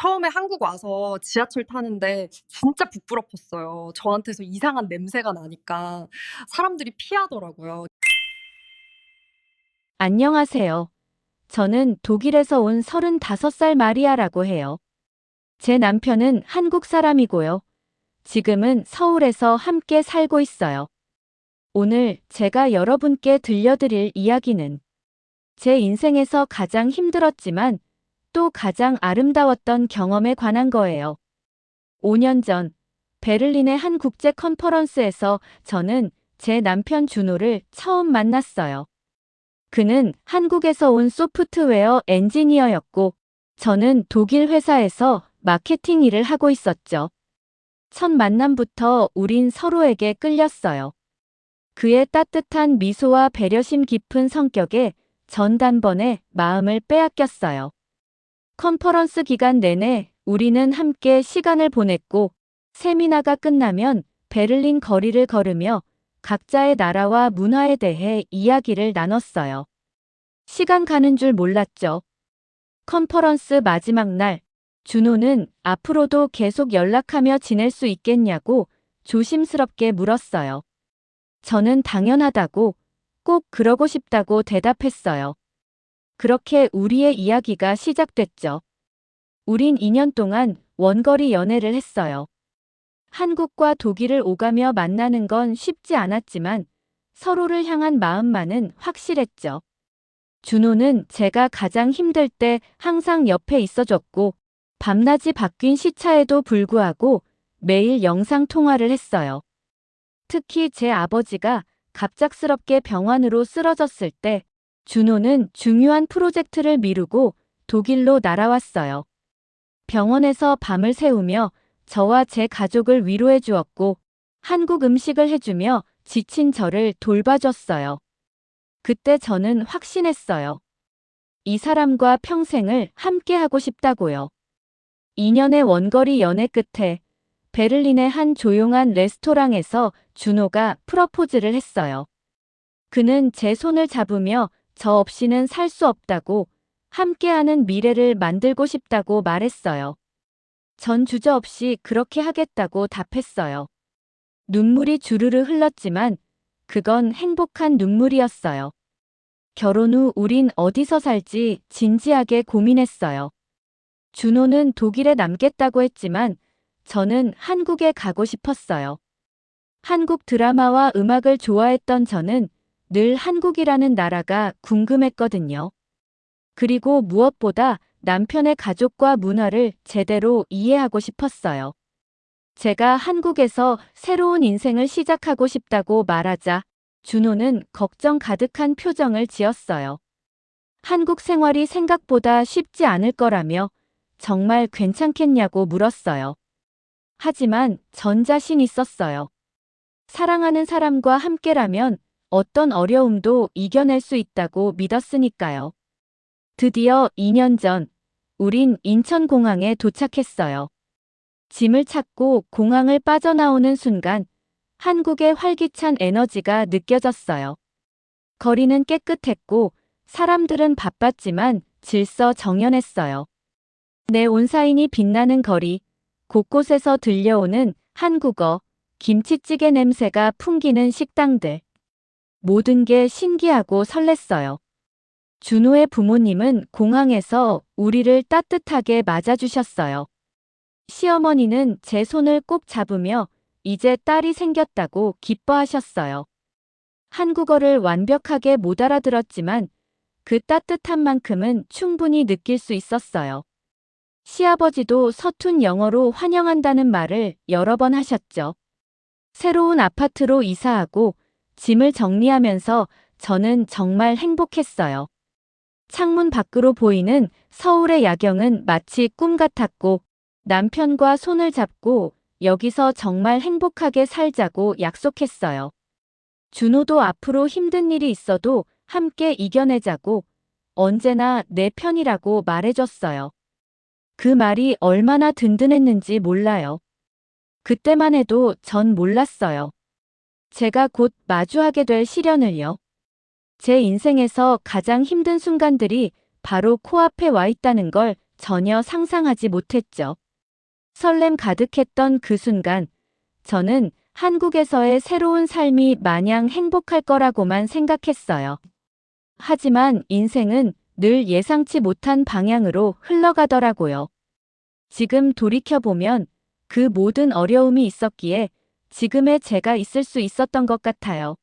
처음에 한국 와서 지하철 타는데 진짜 부끄럽었어요. 저한테서 이상한 냄새가 나니까 사람들이 피하더라고요. 안녕하세요. 저는 독일에서 온 35살 마리아라고 해요. 제 남편은 한국 사람이고요. 지금은 서울에서 함께 살고 있어요. 오늘 제가 여러분께 들려드릴 이야기는 제 인생에서 가장 힘들었지만 또 가장 아름다웠던 경험에 관한 거예요. 5년 전 베를린의 한 국제 컨퍼런스에서 저는 제 남편 준호를 처음 만났어요. 그는 한국에서 온 소프트웨어 엔지니어였고, 저는 독일 회사에서 마케팅 일을 하고 있었죠. 첫 만남부터 우린 서로에게 끌렸어요. 그의 따뜻한 미소와 배려심 깊은 성격에 전 단번에 마음을 빼앗겼어요. 컨퍼런스 기간 내내 우리는 함께 시간을 보냈고, 세미나가 끝나면 베를린 거리를 걸으며 각자의 나라와 문화에 대해 이야기를 나눴어요. 시간 가는 줄 몰랐죠. 컨퍼런스 마지막 날, 준호는 앞으로도 계속 연락하며 지낼 수 있겠냐고 조심스럽게 물었어요. 저는 당연하다고, 꼭 그러고 싶다고 대답했어요. 그렇게 우리의 이야기가 시작됐죠. 우린 2년 동안 원거리 연애를 했어요. 한국과 독일을 오가며 만나는 건 쉽지 않았지만 서로를 향한 마음만은 확실했죠. 준호는 제가 가장 힘들 때 항상 옆에 있어줬고, 밤낮이 바뀐 시차에도 불구하고 매일 영상 통화를 했어요. 특히 제 아버지가 갑작스럽게 병환으로 쓰러졌을 때, 준호는 중요한 프로젝트를 미루고 독일로 날아왔어요. 병원에서 밤을 새우며 저와 제 가족을 위로해 주었고, 한국 음식을 해주며 지친 저를 돌봐줬어요. 그때 저는 확신했어요. 이 사람과 평생을 함께하고 싶다고요. 2년의 원거리 연애 끝에 베를린의 한 조용한 레스토랑에서 준호가 프러포즈를 했어요. 그는 제 손을 잡으며 저 없이는 살 수 없다고, 함께하는 미래를 만들고 싶다고 말했어요. 전 주저없이 그렇게 하겠다고 답했어요. 눈물이 주르르 흘렀지만 그건 행복한 눈물이었어요. 결혼 후 우린 어디서 살지 진지하게 고민했어요. 준호는 독일에 남겠다고 했지만 저는 한국에 가고 싶었어요. 한국 드라마와 음악을 좋아했던 저는 늘 한국이라는 나라가 궁금했거든요. 그리고 무엇보다 남편의 가족과 문화를 제대로 이해하고 싶었어요. 제가 한국에서 새로운 인생을 시작하고 싶다고 말하자 준호는 걱정 가득한 표정을 지었어요. 한국 생활이 생각보다 쉽지 않을 거라며 정말 괜찮겠냐고 물었어요. 하지만 전 자신 있었어요. 사랑하는 사람과 함께라면 어떤 어려움도 이겨낼 수 있다고 믿었으니까요. 드디어 2년 전, 우린 인천공항에 도착했어요. 짐을 찾고 공항을 빠져나오는 순간 한국의 활기찬 에너지가 느껴졌어요. 거리는 깨끗했고 사람들은 바빴지만 질서정연했어요. 네온사인이 빛나는 거리, 곳곳에서 들려오는 한국어, 김치찌개 냄새가 풍기는 식당들. 모든 게 신기하고 설렜어요. 준호의 부모님은 공항에서 우리를 따뜻하게 맞아주셨어요. 시어머니는 제 손을 꼭 잡으며 이제 딸이 생겼다고 기뻐하셨어요. 한국어를 완벽하게 못 알아들었지만 그 따뜻한 만큼은 충분히 느낄 수 있었어요. 시아버지도 서툰 영어로 환영한다는 말을 여러 번 하셨죠. 새로운 아파트로 이사하고 짐을 정리하면서 저는 정말 행복했어요. 창문 밖으로 보이는 서울의 야경은 마치 꿈 같았고 남편과 손을 잡고 여기서 정말 행복하게 살자고 약속했어요. 준호도 앞으로 힘든 일이 있어도 함께 이겨내자고 언제나 내 편이라고 말해줬어요. 그 말이 얼마나 든든했는지 몰라요. 그때만 해도 전 몰랐어요. 제가 곧 마주하게 될 시련을요. 제 인생에서 가장 힘든 순간들이 바로 코앞에 와 있다는 걸 전혀 상상하지 못했죠. 설렘 가득했던 그 순간, 저는 한국에서의 새로운 삶이 마냥 행복할 거라고만 생각했어요. 하지만 인생은 늘 예상치 못한 방향으로 흘러가더라고요. 지금 돌이켜보면 그 모든 어려움이 있었기에 지금의 제가 있을 수 있었던 것 같아요.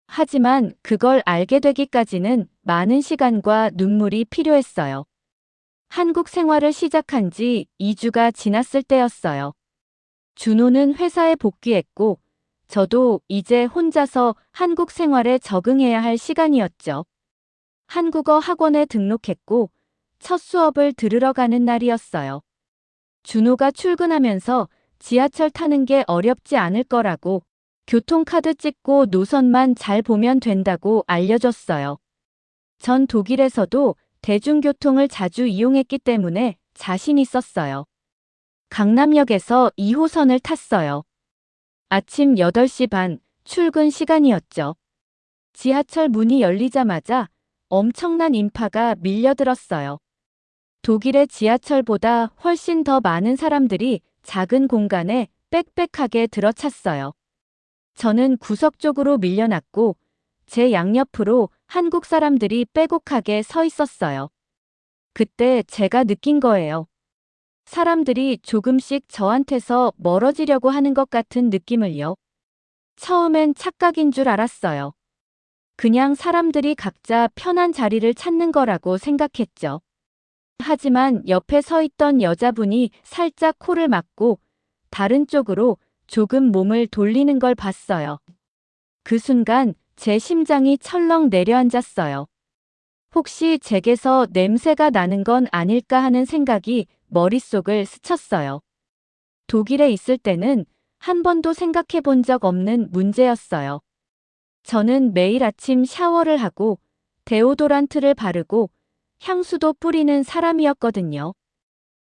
하지만 그걸 알게 되기까지는 많은 시간과 눈물이 필요했어요. 한국 생활을 시작한 지 2주가 지났을 때였어요. 준호는 회사에 복귀했고, 저도 이제 혼자서 한국 생활에 적응해야 할 시간이었죠. 한국어 학원에 등록했고, 첫 수업을 들으러 가는 날이었어요. 준호가 출근하면서 지하철 타는 게 어렵지 않을 거라고, 교통카드 찍고 노선만 잘 보면 된다고 알려줬어요. 전 독일에서도 대중교통을 자주 이용했기 때문에 자신 있었어요. 강남역에서 2호선을 탔어요. 아침 8시 반 출근 시간이었죠. 지하철 문이 열리자마자 엄청난 인파가 밀려들었어요. 독일의 지하철보다 훨씬 더 많은 사람들이 작은 공간에 빽빽하게 들어찼어요. 저는 구석 쪽으로 밀려났고 제 양옆으로 한국 사람들이 빼곡하게 서 있었어요. 그때 제가 느낀 거예요. 사람들이 조금씩 저한테서 멀어지려고 하는 것 같은 느낌을요. 처음엔 착각인 줄 알았어요. 그냥 사람들이 각자 편한 자리를 찾는 거라고 생각했죠. 하지만 옆에 서 있던 여자분이 살짝 코를 막고 다른 쪽으로 조금 몸을 돌리는 걸 봤어요. 그 순간 제 심장이 철렁 내려앉았어요. 혹시 제게서 냄새가 나는 건 아닐까 하는 생각이 머릿속을 스쳤어요. 독일에 있을 때는 한 번도 생각해 본 적 없는 문제였어요. 저는 매일 아침 샤워를 하고 데오도란트를 바르고 향수도 뿌리는 사람이었거든요.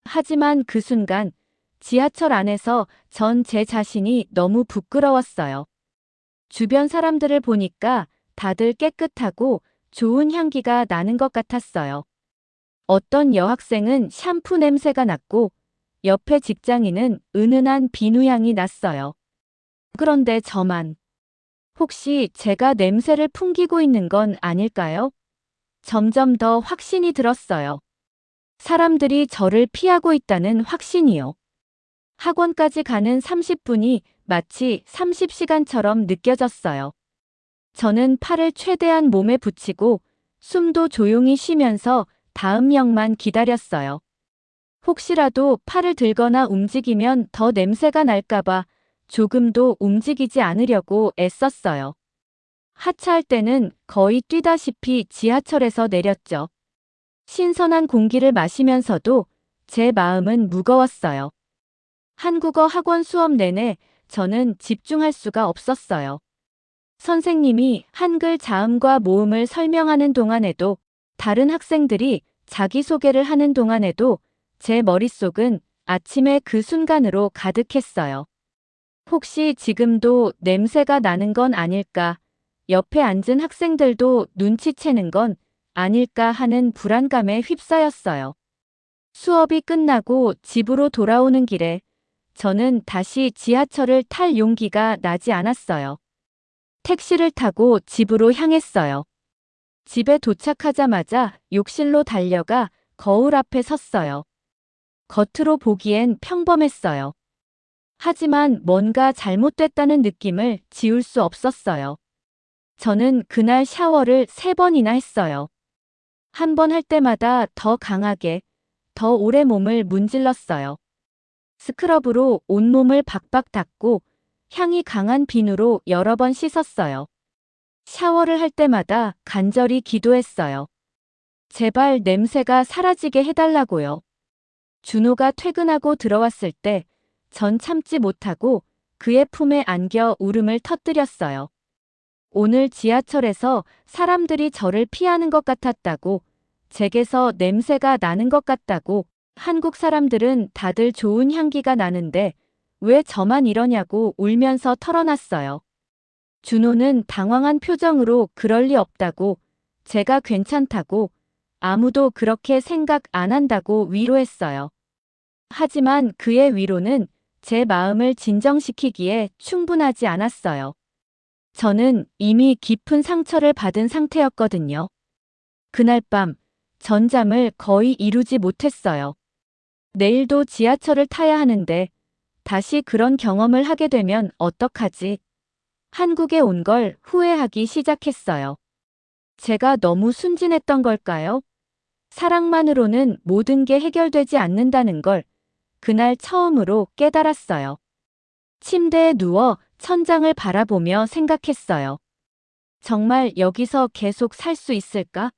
하지만 그 순간 지하철 안에서 전 제 자신이 너무 부끄러웠어요. 주변 사람들을 보니까 다들 깨끗하고 좋은 향기가 나는 것 같았어요. 어떤 여학생은 샴푸 냄새가 났고 옆에 직장인은 은은한 비누향이 났어요. 그런데 저만 혹시 제가 냄새를 풍기고 있는 건 아닐까요? 점점 더 확신이 들었어요. 사람들이 저를 피하고 있다는 확신이요. 학원까지 가는 30분이 마치 30시간처럼 느껴졌어요. 저는 팔을 최대한 몸에 붙이고 숨도 조용히 쉬면서 다음 역만 기다렸어요. 혹시라도 팔을 들거나 움직이면 더 냄새가 날까봐 조금도 움직이지 않으려고 애썼어요. 하차할 때는 거의 뛰다시피 지하철에서 내렸죠. 신선한 공기를 마시면서도 제 마음은 무거웠어요. 한국어 학원 수업 내내 저는 집중할 수가 없었어요. 선생님이 한글 자음과 모음을 설명하는 동안에도 다른 학생들이 자기소개를 하는 동안에도 제 머릿속은 아침의 그 순간으로 가득했어요. 혹시 지금도 냄새가 나는 건 아닐까? 옆에 앉은 학생들도 눈치채는 건 아닐까 하는 불안감에 휩싸였어요. 수업이 끝나고 집으로 돌아오는 길에 저는 다시 지하철을 탈 용기가 나지 않았어요. 택시를 타고 집으로 향했어요. 집에 도착하자마자 욕실로 달려가 거울 앞에 섰어요. 겉으로 보기엔 평범했어요. 하지만 뭔가 잘못됐다는 느낌을 지울 수 없었어요. 저는 그날 샤워를 3번이나 했어요. 한 번 할 때마다 더 강하게, 더 오래 몸을 문질렀어요. 스크럽으로 온몸을 박박 닦고 향이 강한 비누로 여러 번 씻었어요. 샤워를 할 때마다 간절히 기도했어요. 제발 냄새가 사라지게 해달라고요. 준호가 퇴근하고 들어왔을 때 전 참지 못하고 그의 품에 안겨 울음을 터뜨렸어요. 오늘 지하철에서 사람들이 저를 피하는 것 같았다고, 제게서 냄새가 나는 것 같다고, 한국 사람들은 다들 좋은 향기가 나는데 왜 저만 이러냐고 울면서 털어놨어요. 준호는 당황한 표정으로 그럴 리 없다고, 제가 괜찮다고, 아무도 그렇게 생각 안 한다고 위로했어요. 하지만 그의 위로는 제 마음을 진정시키기에 충분하지 않았어요. 저는 이미 깊은 상처를 받은 상태였거든요. 그날 밤, 전잠을 거의 이루지 못했어요. 내일도 지하철을 타야 하는데 다시 그런 경험을 하게 되면 어떡하지? 한국에 온 걸 후회하기 시작했어요. 제가 너무 순진했던 걸까요? 사랑만으로는 모든 게 해결되지 않는다는 걸 그날 처음으로 깨달았어요. 침대에 누워 천장을 바라보며 생각했어요. 정말 여기서 계속 살 수 있을까?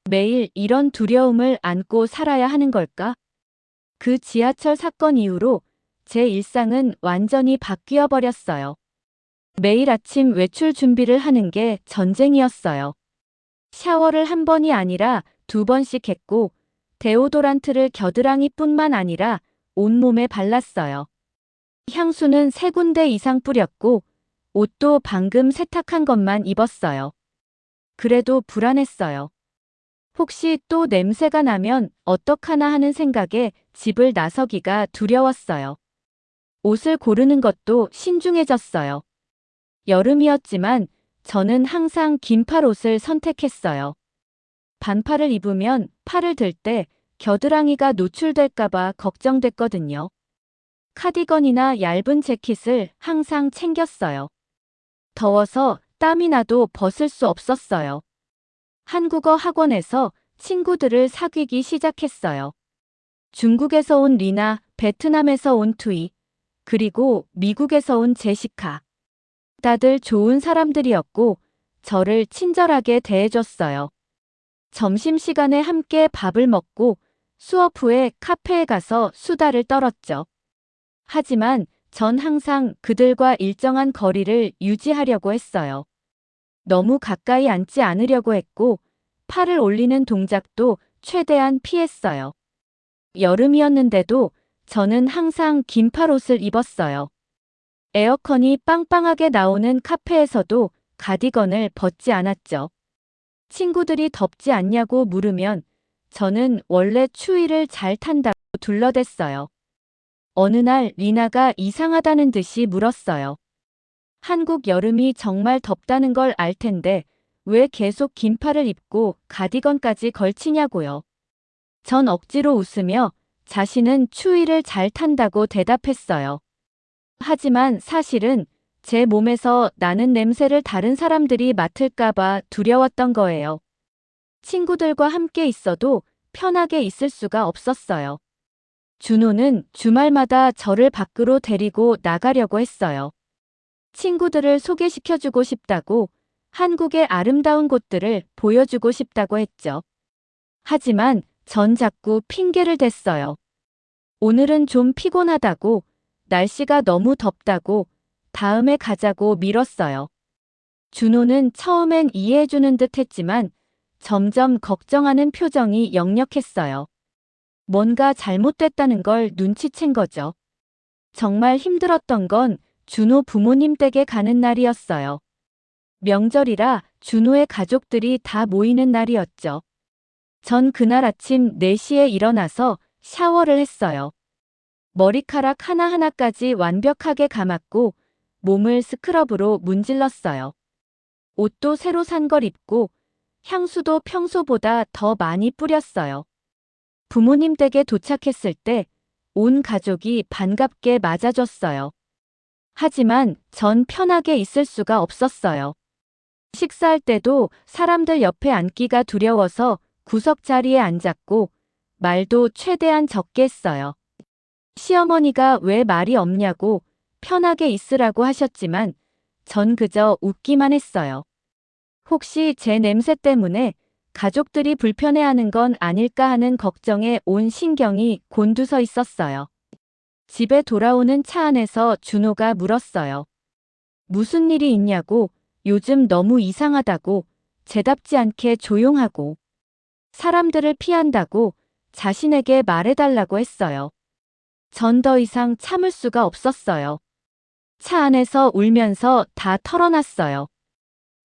매일 이런 두려움을 안고 살아야 하는 걸까? 그 지하철 사건 이후로 제 일상은 완전히 바뀌어 버렸어요. 매일 아침 외출 준비를 하는 게 전쟁이었어요. 샤워를 한 번이 아니라 두 번씩 했고, 데오도란트를 겨드랑이뿐만 아니라 온몸에 발랐어요. 향수는 세 군데 이상 뿌렸고, 옷도 방금 세탁한 것만 입었어요. 그래도 불안했어요. 혹시 또 냄새가 나면 어떡하나 하는 생각에 집을 나서기가 두려웠어요. 옷을 고르는 것도 신중해졌어요. 여름이었지만 저는 항상 긴팔 옷을 선택했어요. 반팔을 입으면 팔을 들 때 겨드랑이가 노출될까봐 걱정됐거든요. 카디건이나 얇은 재킷을 항상 챙겼어요. 더워서 땀이 나도 벗을 수 없었어요. 한국어 학원에서 친구들을 사귀기 시작했어요. 중국에서 온 리나, 베트남에서 온 투이, 그리고 미국에서 온 제시카. 다들 좋은 사람들이었고 저를 친절하게 대해줬어요. 점심시간에 함께 밥을 먹고 수업 후에 카페에 가서 수다를 떨었죠. 하지만 전 항상 그들과 일정한 거리를 유지하려고 했어요. 너무 가까이 앉지 않으려고 했고 팔을 올리는 동작도 최대한 피했어요. 여름이었는데도 저는 항상 긴팔 옷을 입었어요. 에어컨이 빵빵하게 나오는 카페에서도 가디건을 벗지 않았죠. 친구들이 덥지 않냐고 물으면 저는 원래 추위를 잘 탄다고 둘러댔어요. 어느 날 리나가 이상하다는 듯이 물었어요. 한국 여름이 정말 덥다는 걸 알 텐데 왜 계속 긴팔을 입고 가디건까지 걸치냐고요. 전 억지로 웃으며 자신은 추위를 잘 탄다고 대답했어요. 하지만 사실은 제 몸에서 나는 냄새를 다른 사람들이 맡을까봐 두려웠던 거예요. 친구들과 함께 있어도 편하게 있을 수가 없었어요. 준호는 주말마다 저를 밖으로 데리고 나가려고 했어요. 친구들을 소개시켜주고 싶다고, 한국의 아름다운 곳들을 보여주고 싶다고 했죠. 하지만 전 자꾸 핑계를 댔어요. 오늘은 좀 피곤하다고, 날씨가 너무 덥다고, 다음에 가자고 미뤘어요. 준호는 처음엔 이해해주는 듯 했지만 점점 걱정하는 표정이 역력했어요. 뭔가 잘못됐다는 걸 눈치챈 거죠. 정말 힘들었던 건 준호 부모님 댁에 가는 날이었어요. 명절이라 준호의 가족들이 다 모이는 날이었죠. 전 그날 아침 4시에 일어나서 샤워를 했어요. 머리카락 하나하나까지 완벽하게 감았고 몸을 스크럽으로 문질렀어요. 옷도 새로 산 걸 입고 향수도 평소보다 더 많이 뿌렸어요. 부모님 댁에 도착했을 때 온 가족이 반갑게 맞아줬어요. 하지만 전 편하게 있을 수가 없었어요. 식사할 때도 사람들 옆에 앉기가 두려워서 구석 자리에 앉았고 말도 최대한 적게 했어요. 시어머니가 왜 말이 없냐고 편하게 있으라고 하셨지만 전 그저 웃기만 했어요. 혹시 제 냄새 때문에 가족들이 불편해하는 건 아닐까 하는 걱정에 온 신경이 곤두서 있었어요. 집에 돌아오는 차 안에서 준호가 물었어요. 무슨 일이 있냐고, 요즘 너무 이상하다고, 제답지 않게 조용하고, 사람들을 피한다고 자신에게 말해달라고 했어요. 전 더 이상 참을 수가 없었어요. 차 안에서 울면서 다 털어놨어요.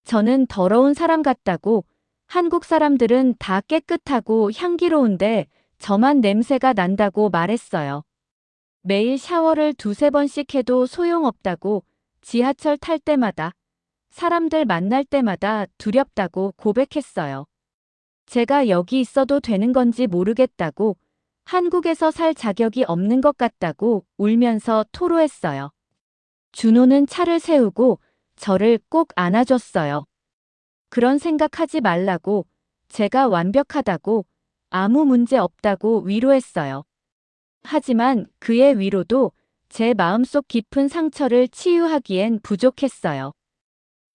저는 더러운 사람 같다고, 한국 사람들은 다 깨끗하고 향기로운데 저만 냄새가 난다고 말했어요. 매일 샤워를 두세 번씩 해도 소용없다고, 지하철 탈 때마다, 사람들 만날 때마다 두렵다고 고백했어요. 제가 여기 있어도 되는 건지 모르겠다고, 한국에서 살 자격이 없는 것 같다고 울면서 토로했어요. 준호는 차를 세우고 저를 꼭 안아줬어요. 그런 생각하지 말라고, 제가 완벽하다고, 아무 문제 없다고 위로했어요. 하지만 그의 위로도 제 마음속 깊은 상처를 치유하기엔 부족했어요.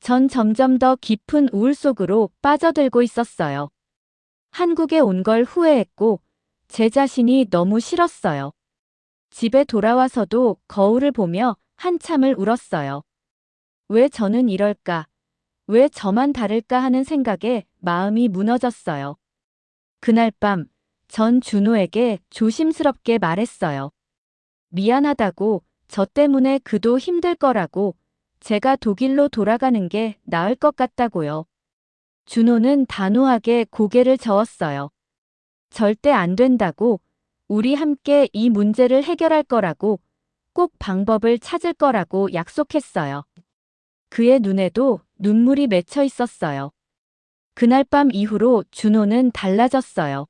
전 점점 더 깊은 우울 속으로 빠져들고 있었어요. 한국에 온 걸 후회했고, 제 자신이 너무 싫었어요. 집에 돌아와서도 거울을 보며 한참을 울었어요. 왜 저는 이럴까? 왜 저만 다를까 하는 생각에 마음이 무너졌어요. 그날 밤, 전 준호에게 조심스럽게 말했어요. 미안하다고, 저 때문에 그도 힘들 거라고, 제가 독일로 돌아가는 게 나을 것 같다고요. 준호는 단호하게 고개를 저었어요. 절대 안 된다고, 우리 함께 이 문제를 해결할 거라고, 꼭 방법을 찾을 거라고 약속했어요. 그의 눈에도 눈물이 맺혀 있었어요. 그날 밤 이후로 준호는 달라졌어요.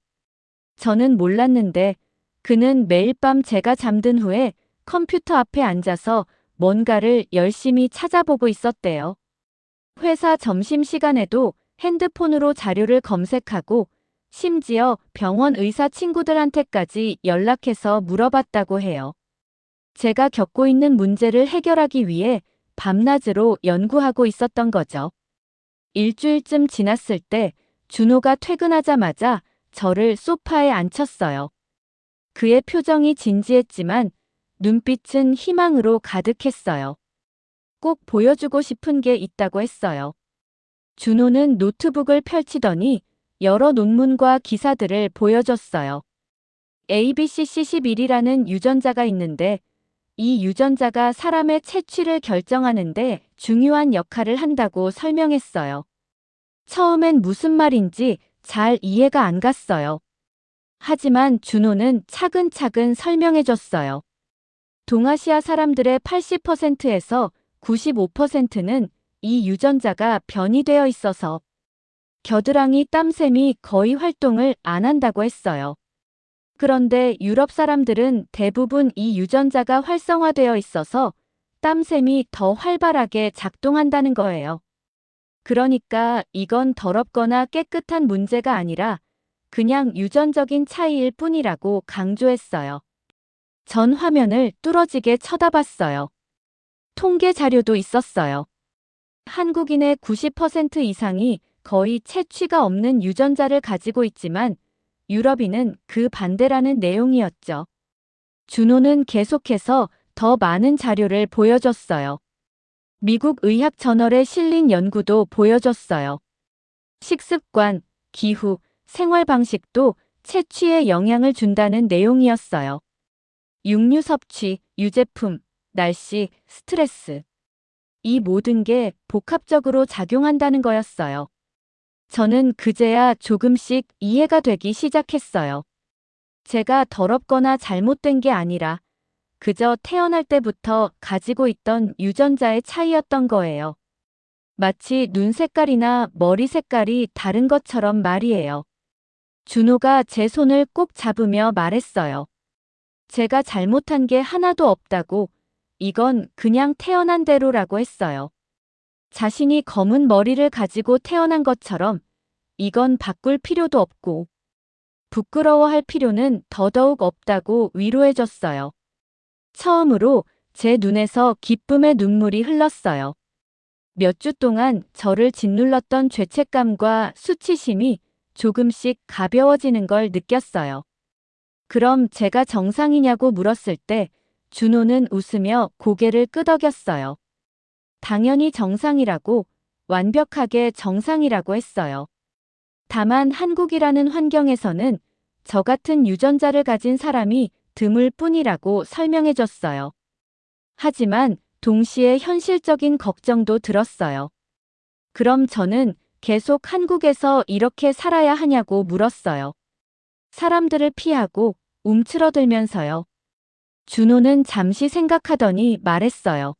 저는 몰랐는데 그는 매일 밤 제가 잠든 후에 컴퓨터 앞에 앉아서 뭔가를 열심히 찾아보고 있었대요. 회사 점심시간에도 핸드폰으로 자료를 검색하고 심지어 병원 의사 친구들한테까지 연락해서 물어봤다고 해요. 제가 겪고 있는 문제를 해결하기 위해 밤낮으로 연구하고 있었던 거죠. 일주일쯤 지났을 때 준호가 퇴근하자마자 저를 소파에 앉혔어요. 그의 표정이 진지했지만 눈빛은 희망으로 가득했어요. 꼭 보여주고 싶은 게 있다고 했어요. 준호는 노트북을 펼치더니 여러 논문과 기사들을 보여줬어요. ABCC11이라는 유전자가 있는데 이 유전자가 사람의 체취를 결정하는데 중요한 역할을 한다고 설명했어요. 처음엔 무슨 말인지 잘 이해가 안 갔어요. 하지만 준호는 차근차근 설명해줬어요. 동아시아 사람들의 80%에서 95%는 이 유전자가 변이되어 있어서 겨드랑이 땀샘이 거의 활동을 안 한다고 했어요. 그런데 유럽 사람들은 대부분 이 유전자가 활성화되어 있어서 땀샘이 더 활발하게 작동한다는 거예요. 그러니까 이건 더럽거나 깨끗한 문제가 아니라 그냥 유전적인 차이일 뿐이라고 강조했어요. 전 화면을 뚫어지게 쳐다봤어요. 통계 자료도 있었어요. 한국인의 90% 이상이 거의 채취가 없는 유전자를 가지고 있지만 유럽인은 그 반대라는 내용이었죠. 준호는 계속해서 더 많은 자료를 보여줬어요. 미국 의학 저널에 실린 연구도 보여줬어요. 식습관, 기후, 생활 방식도 채취에 영향을 준다는 내용이었어요. 육류 섭취, 유제품, 날씨, 스트레스. 이 모든 게 복합적으로 작용한다는 거였어요. 저는 그제야 조금씩 이해가 되기 시작했어요. 제가 더럽거나 잘못된 게 아니라 그저 태어날 때부터 가지고 있던 유전자의 차이였던 거예요. 마치 눈 색깔이나 머리 색깔이 다른 것처럼 말이에요. 준호가 제 손을 꼭 잡으며 말했어요. 제가 잘못한 게 하나도 없다고, 이건 그냥 태어난 대로라고 했어요. 자신이 검은 머리를 가지고 태어난 것처럼 이건 바꿀 필요도 없고 부끄러워할 필요는 더더욱 없다고 위로해줬어요. 처음으로 제 눈에서 기쁨의 눈물이 흘렀어요. 몇 주 동안 저를 짓눌렀던 죄책감과 수치심이 조금씩 가벼워지는 걸 느꼈어요. 그럼 제가 정상이냐고 물었을 때 준호는 웃으며 고개를 끄덕였어요. 당연히 정상이라고, 완벽하게 정상이라고 했어요. 다만 한국이라는 환경에서는 저 같은 유전자를 가진 사람이 드물 뿐이라고 설명해줬어요. 하지만 동시에 현실적인 걱정도 들었어요. 그럼 저는 계속 한국에서 이렇게 살아야 하냐고 물었어요. 사람들을 피하고 움츠러들면서요. 준호는 잠시 생각하더니 말했어요.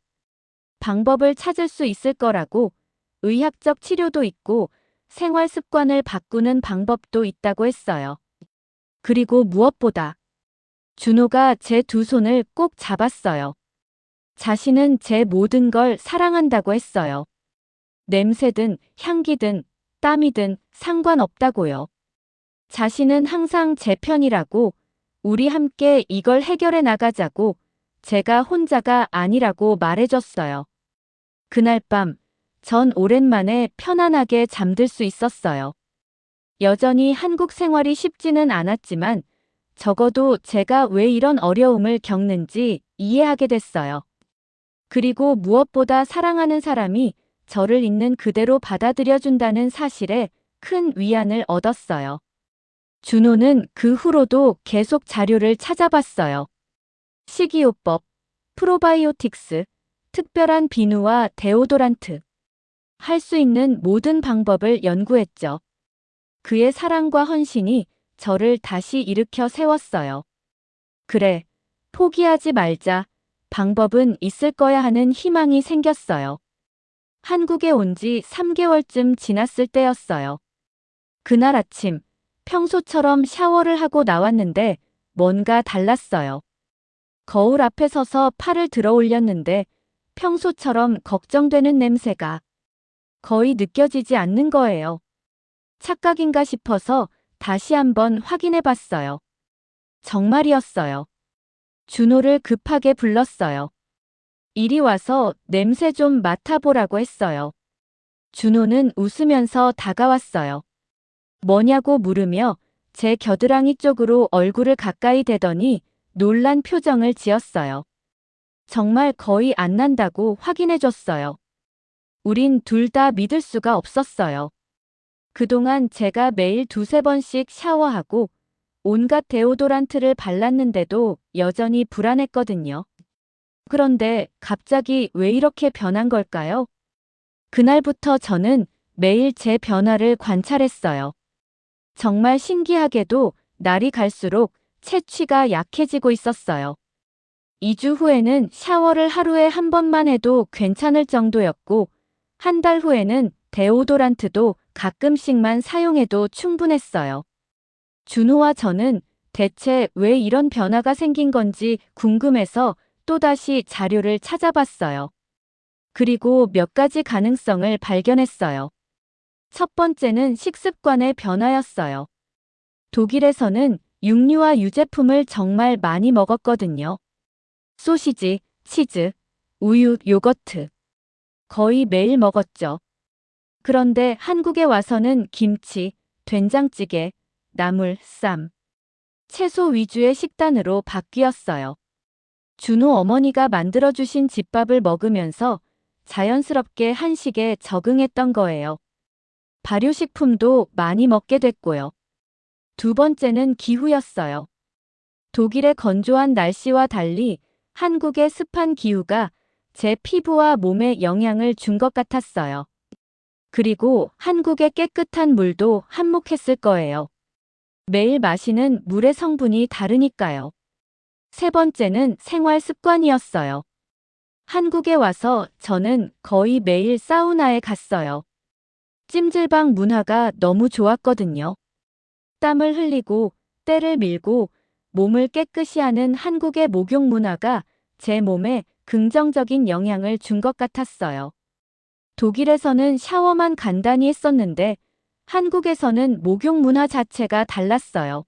방법을 찾을 수 있을 거라고. 의학적 치료도 있고 생활 습관을 바꾸는 방법도 있다고 했어요. 그리고 무엇보다 준호가 제 두 손을 꼭 잡았어요. 자신은 제 모든 걸 사랑한다고 했어요. 냄새든 향기든 땀이든 상관없다고요. 자신은 항상 제 편이라고, 우리 함께 이걸 해결해 나가자고, 제가 혼자가 아니라고 말해줬어요. 그날 밤, 전 오랜만에 편안하게 잠들 수 있었어요. 여전히 한국 생활이 쉽지는 않았지만, 적어도 제가 왜 이런 어려움을 겪는지 이해하게 됐어요. 그리고 무엇보다 사랑하는 사람이 저를 있는 그대로 받아들여준다는 사실에 큰 위안을 얻었어요. 준호는 그 후로도 계속 자료를 찾아봤어요. 식이요법, 프로바이오틱스, 특별한 비누와 데오도란트. 할 수 있는 모든 방법을 연구했죠. 그의 사랑과 헌신이 저를 다시 일으켜 세웠어요. 그래, 포기하지 말자. 방법은 있을 거야 하는 희망이 생겼어요. 한국에 온 지 3개월쯤 지났을 때였어요. 그날 아침, 평소처럼 샤워를 하고 나왔는데 뭔가 달랐어요. 거울 앞에 서서 팔을 들어 올렸는데 평소처럼 걱정되는 냄새가 거의 느껴지지 않는 거예요. 착각인가 싶어서 다시 한번 확인해 봤어요. 정말이었어요. 준호를 급하게 불렀어요. 이리 와서 냄새 좀 맡아보라고 했어요. 준호는 웃으면서 다가왔어요. 뭐냐고 물으며 제 겨드랑이 쪽으로 얼굴을 가까이 대더니 놀란 표정을 지었어요. 정말 거의 안 난다고 확인해줬어요. 우린 둘 다 믿을 수가 없었어요. 그동안 제가 매일 두세 번씩 샤워하고 온갖 데오도란트를 발랐는데도 여전히 불안했거든요. 그런데 갑자기 왜 이렇게 변한 걸까요? 그날부터 저는 매일 제 변화를 관찰했어요. 정말 신기하게도 날이 갈수록 체취가 약해지고 있었어요. 2주 후에는 샤워를 하루에 한 번만 해도 괜찮을 정도였고, 한 달 후에는 데오도란트도 가끔씩만 사용해도 충분했어요. 준호와 저는 대체 왜 이런 변화가 생긴 건지 궁금해서 또다시 자료를 찾아봤어요. 그리고 몇 가지 가능성을 발견했어요. 첫 번째는 식습관의 변화였어요. 독일에서는 육류와 유제품을 정말 많이 먹었거든요. 소시지, 치즈, 우유, 요거트. 거의 매일 먹었죠. 그런데 한국에 와서는 김치, 된장찌개, 나물, 쌈, 채소 위주의 식단으로 바뀌었어요. 준호 어머니가 만들어주신 집밥을 먹으면서 자연스럽게 한식에 적응했던 거예요. 발효식품도 많이 먹게 됐고요. 두 번째는 기후였어요. 독일의 건조한 날씨와 달리 한국의 습한 기후가 제 피부와 몸에 영향을 준 것 같았어요. 그리고 한국의 깨끗한 물도 한몫했을 거예요. 매일 마시는 물의 성분이 다르니까요. 세 번째는 생활 습관이었어요. 한국에 와서 저는 거의 매일 사우나에 갔어요. 찜질방 문화가 너무 좋았거든요. 땀을 흘리고 때를 밀고 몸을 깨끗이 하는 한국의 목욕 문화가 제 몸에 긍정적인 영향을 준 것 같았어요. 독일에서는 샤워만 간단히 했었는데 한국에서는 목욕 문화 자체가 달랐어요.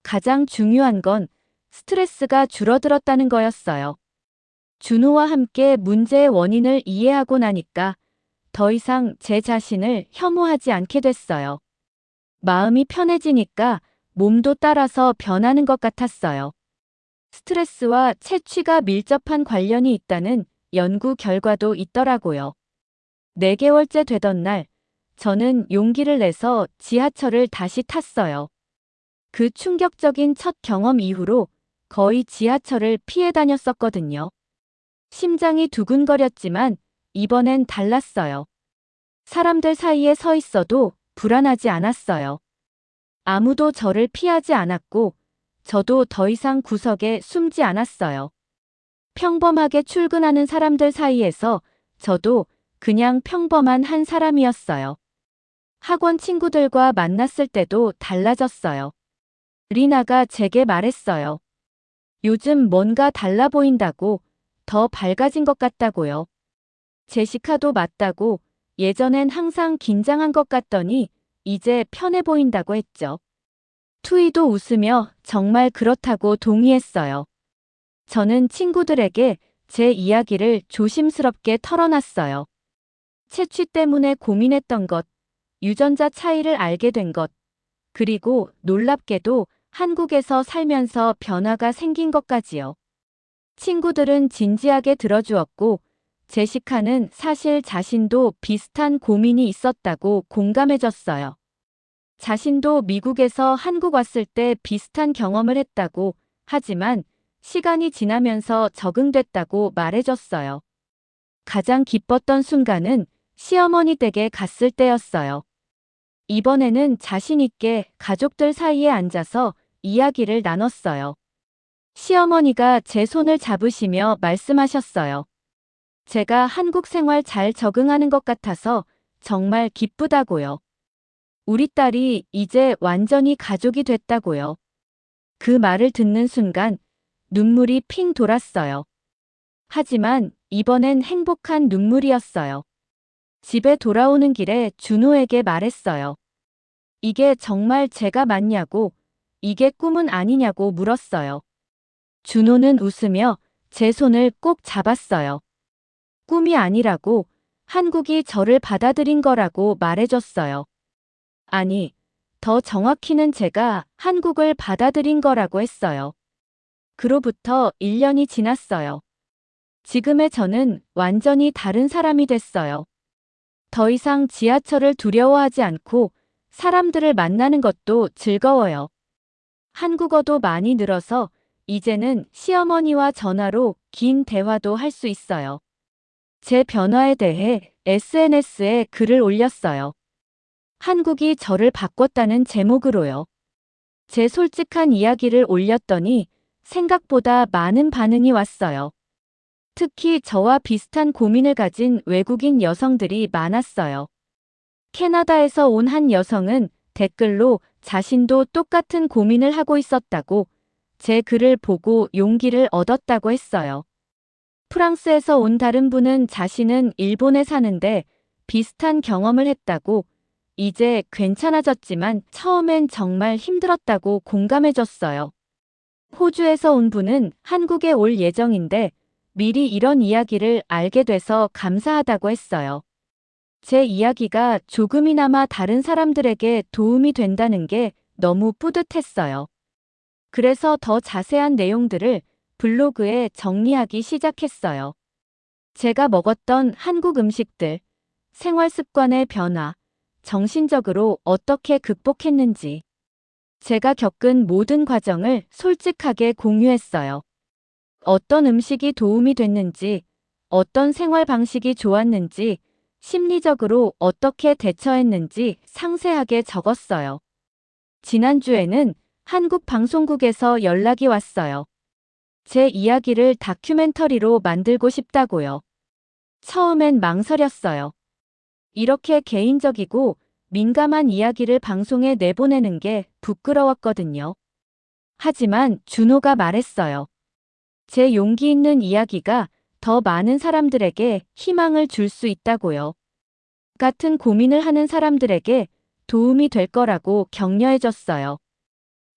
가장 중요한 건 스트레스가 줄어들었다는 거였어요. 준호와 함께 문제의 원인을 이해하고 나니까 더 이상 제 자신을 혐오하지 않게 됐어요. 마음이 편해지니까 몸도 따라서 변하는 것 같았어요. 스트레스와 체취가 밀접한 관련이 있다는 연구 결과도 있더라고요. 4개월째 되던 날, 저는 용기를 내서 지하철을 다시 탔어요. 그 충격적인 첫 경험 이후로 거의 지하철을 피해 다녔었거든요. 심장이 두근거렸지만 이번엔 달랐어요. 사람들 사이에 서 있어도 불안하지 않았어요. 아무도 저를 피하지 않았고, 저도 더 이상 구석에 숨지 않았어요. 평범하게 출근하는 사람들 사이에서 저도 그냥 평범한 한 사람이었어요. 학원 친구들과 만났을 때도 달라졌어요. 리나가 제게 말했어요. 요즘 뭔가 달라 보인다고, 더 밝아진 것 같다고요. 제시카도 맞다고, 예전엔 항상 긴장한 것 같더니 이제 편해 보인다고 했죠. 투이도 웃으며 정말 그렇다고 동의했어요. 저는 친구들에게 제 이야기를 조심스럽게 털어놨어요. 채취 때문에 고민했던 것, 유전자 차이를 알게 된 것, 그리고 놀랍게도 한국에서 살면서 변화가 생긴 것까지요. 친구들은 진지하게 들어주었고, 제시카는 사실 자신도 비슷한 고민이 있었다고 공감해줬어요. 자신도 미국에서 한국 왔을 때 비슷한 경험을 했다고, 하지만 시간이 지나면서 적응됐다고 말해줬어요. 가장 기뻤던 순간은 시어머니 댁에 갔을 때였어요. 이번에는 자신 있게 가족들 사이에 앉아서 이야기를 나눴어요. 시어머니가 제 손을 잡으시며 말씀하셨어요. 제가 한국 생활 잘 적응하는 것 같아서 정말 기쁘다고요. 우리 딸이 이제 완전히 가족이 됐다고요. 그 말을 듣는 순간 눈물이 핑 돌았어요. 하지만 이번엔 행복한 눈물이었어요. 집에 돌아오는 길에 준호에게 말했어요. 이게 정말 제가 맞냐고, 이게 꿈은 아니냐고 물었어요. 준호는 웃으며 제 손을 꼭 잡았어요. 꿈이 아니라고, 한국이 저를 받아들인 거라고 말해줬어요. 아니, 더 정확히는 제가 한국을 받아들인 거라고 했어요. 그로부터 1년이 지났어요. 지금의 저는 완전히 다른 사람이 됐어요. 더 이상 지하철을 두려워하지 않고 사람들을 만나는 것도 즐거워요. 한국어도 많이 늘어서 이제는 시어머니와 전화로 긴 대화도 할 수 있어요. 제 변화에 대해 SNS에 글을 올렸어요. 한국이 저를 바꿨다는 제목으로요. 제 솔직한 이야기를 올렸더니 생각보다 많은 반응이 왔어요. 특히 저와 비슷한 고민을 가진 외국인 여성들이 많았어요. 캐나다에서 온 한 여성은 댓글로 자신도 똑같은 고민을 하고 있었다고, 제 글을 보고 용기를 얻었다고 했어요. 프랑스에서 온 다른 분은 자신은 일본에 사는데 비슷한 경험을 했다고, 이제 괜찮아졌지만 처음엔 정말 힘들었다고 공감해줬어요. 호주에서 온 분은 한국에 올 예정인데 미리 이런 이야기를 알게 돼서 감사하다고 했어요. 제 이야기가 조금이나마 다른 사람들에게 도움이 된다는 게 너무 뿌듯했어요. 그래서 더 자세한 내용들을 블로그에 정리하기 시작했어요. 제가 먹었던 한국 음식들, 생활 습관의 변화, 정신적으로 어떻게 극복했는지, 제가 겪은 모든 과정을 솔직하게 공유했어요. 어떤 음식이 도움이 됐는지, 어떤 생활 방식이 좋았는지, 심리적으로 어떻게 대처했는지 상세하게 적었어요. 지난주에는 한국 방송국에서 연락이 왔어요. 제 이야기를 다큐멘터리로 만들고 싶다고요. 처음엔 망설였어요. 이렇게 개인적이고 민감한 이야기를 방송에 내보내는 게 부끄러웠거든요. 하지만 준호가 말했어요. 제 용기 있는 이야기가 더 많은 사람들에게 희망을 줄 수 있다고요. 같은 고민을 하는 사람들에게 도움이 될 거라고 격려해줬어요.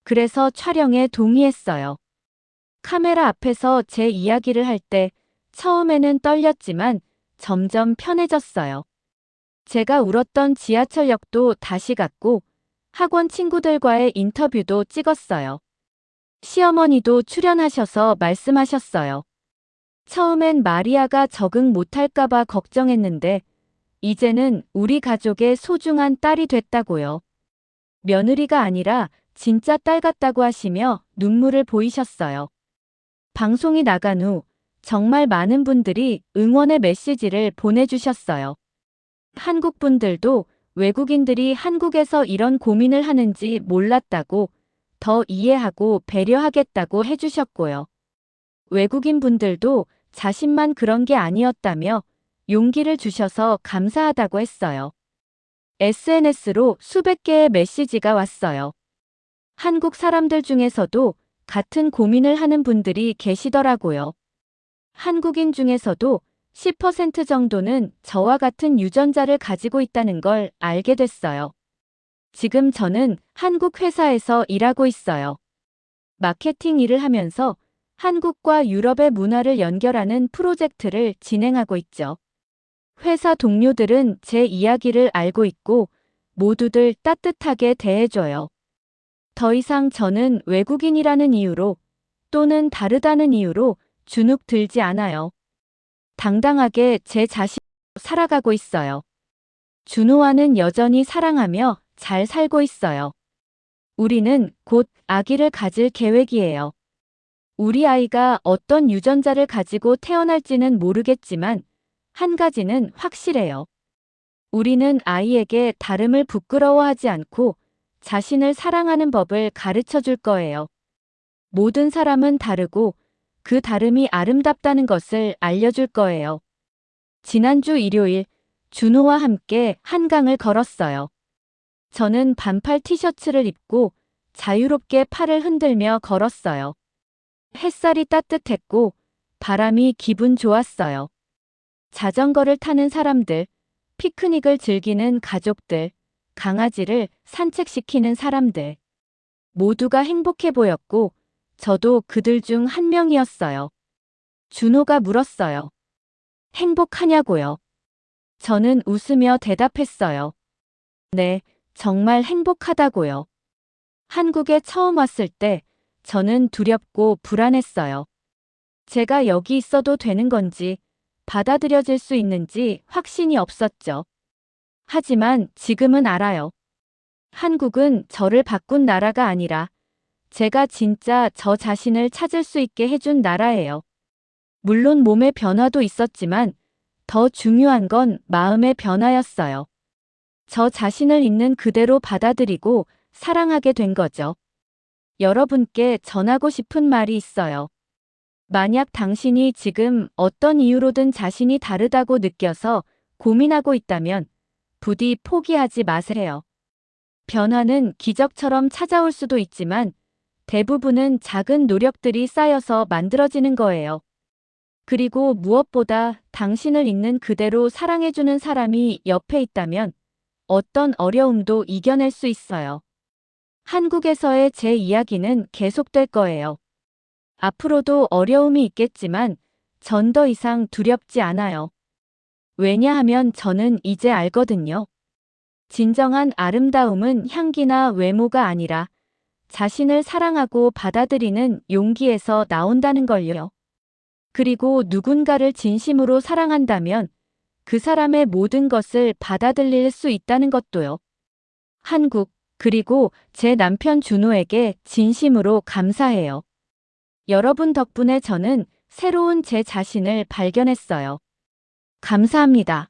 그래서 촬영에 동의했어요. 카메라 앞에서 제 이야기를 할 때 처음에는 떨렸지만 점점 편해졌어요. 제가 울었던 지하철역도 다시 갔고 학원 친구들과의 인터뷰도 찍었어요. 시어머니도 출연하셔서 말씀하셨어요. 처음엔 마리아가 적응 못할까봐 걱정했는데 이제는 우리 가족의 소중한 딸이 됐다고요. 며느리가 아니라 진짜 딸 같다고 하시며 눈물을 보이셨어요. 방송이 나간 후 정말 많은 분들이 응원의 메시지를 보내주셨어요. 한국 분들도 외국인들이 한국에서 이런 고민을 하는지 몰랐다고 더 이해하고 배려하겠다고 해주셨고요. 외국인 분들도 자신만 그런 게 아니었다며 용기를 주셔서 감사하다고 했어요. SNS로 수백 개의 메시지가 왔어요. 한국 사람들 중에서도 같은 고민을 하는 분들이 계시더라고요. 한국인 중에서도 10% 정도는 저와 같은 유전자를 가지고 있다는 걸 알게 됐어요. 지금 저는 한국 회사에서 일하고 있어요. 마케팅 일을 하면서 한국과 유럽의 문화를 연결하는 프로젝트를 진행하고 있죠. 회사 동료들은 제 이야기를 알고 있고 모두들 따뜻하게 대해줘요. 더 이상 저는 외국인이라는 이유로 또는 다르다는 이유로 주눅 들지 않아요. 당당하게 제 자신으로 살아가고 있어요. 준호와는 여전히 사랑하며 잘 살고 있어요. 우리는 곧 아기를 가질 계획이에요. 우리 아이가 어떤 유전자를 가지고 태어날지는 모르겠지만 한 가지는 확실해요. 우리는 아이에게 다름을 부끄러워하지 않고 자신을 사랑하는 법을 가르쳐 줄 거예요. 모든 사람은 다르고 그 다름이 아름답다는 것을 알려줄 거예요. 지난주 일요일, 준호와 함께 한강을 걸었어요. 저는 반팔 티셔츠를 입고 자유롭게 팔을 흔들며 걸었어요. 햇살이 따뜻했고 바람이 기분 좋았어요. 자전거를 타는 사람들, 피크닉을 즐기는 가족들, 강아지를 산책시키는 사람들. 모두가 행복해 보였고 저도 그들 중 한 명이었어요. 준호가 물었어요. 행복하냐고요? 저는 웃으며 대답했어요. 네, 정말 행복하다고요. 한국에 처음 왔을 때 저는 두렵고 불안했어요. 제가 여기 있어도 되는 건지, 받아들여질 수 있는지 확신이 없었죠. 하지만 지금은 알아요. 한국은 저를 바꾼 나라가 아니라 제가 진짜 저 자신을 찾을 수 있게 해준 나라예요. 물론 몸의 변화도 있었지만 더 중요한 건 마음의 변화였어요. 저 자신을 있는 그대로 받아들이고 사랑하게 된 거죠. 여러분께 전하고 싶은 말이 있어요. 만약 당신이 지금 어떤 이유로든 자신이 다르다고 느껴서 고민하고 있다면 부디 포기하지 마세요. 변화는 기적처럼 찾아올 수도 있지만 대부분은 작은 노력들이 쌓여서 만들어지는 거예요. 그리고 무엇보다 당신을 있는 그대로 사랑해주는 사람이 옆에 있다면 어떤 어려움도 이겨낼 수 있어요. 한국에서의 제 이야기는 계속될 거예요. 앞으로도 어려움이 있겠지만 전 더 이상 두렵지 않아요. 왜냐하면 저는 이제 알거든요. 진정한 아름다움은 향기나 외모가 아니라 자신을 사랑하고 받아들이는 용기에서 나온다는 걸요. 그리고 누군가를 진심으로 사랑한다면 그 사람의 모든 것을 받아들일 수 있다는 것도요. 한국, 그리고 제 남편 준호에게 진심으로 감사해요. 여러분 덕분에 저는 새로운 제 자신을 발견했어요. 감사합니다.